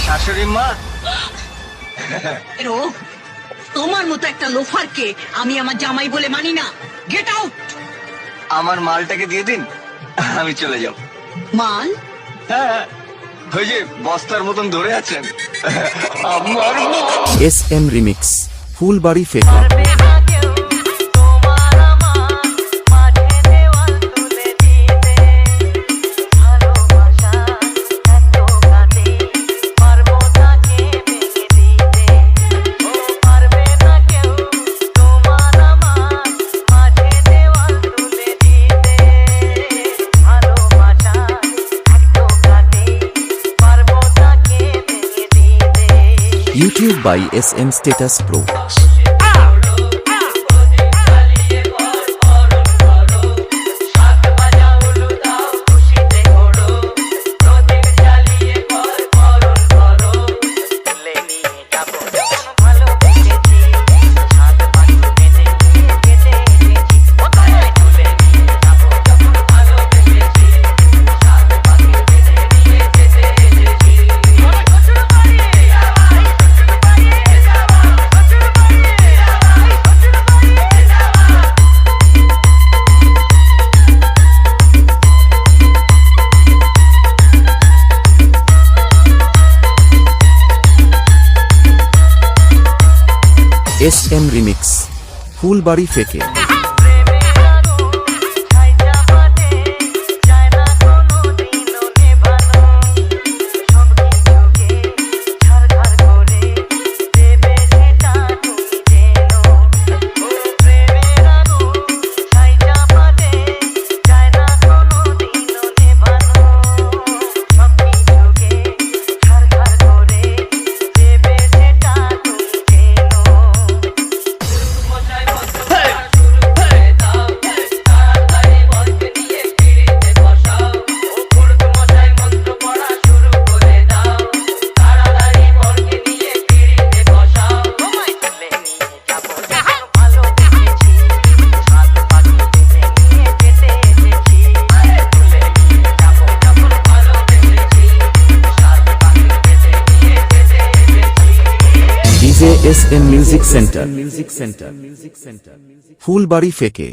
শাশুড়ি মা, তোমার মতো একটা লোফারকে আমি আমার জামাই বলে মানি না। Get out. আমার মালটাকে দিয়ে দিন, আমি চলে যাব। মাল? হ্যাঁ, ওই যে বস্তার মতন ধরে আছেন আমার মা। SM রিমিক্স ফুলবাড়ি ফেকে। YouTube by SM Status Pro. SM remix Phulbari ফেকে। DJ SM Music Center Phulbari ফেকে।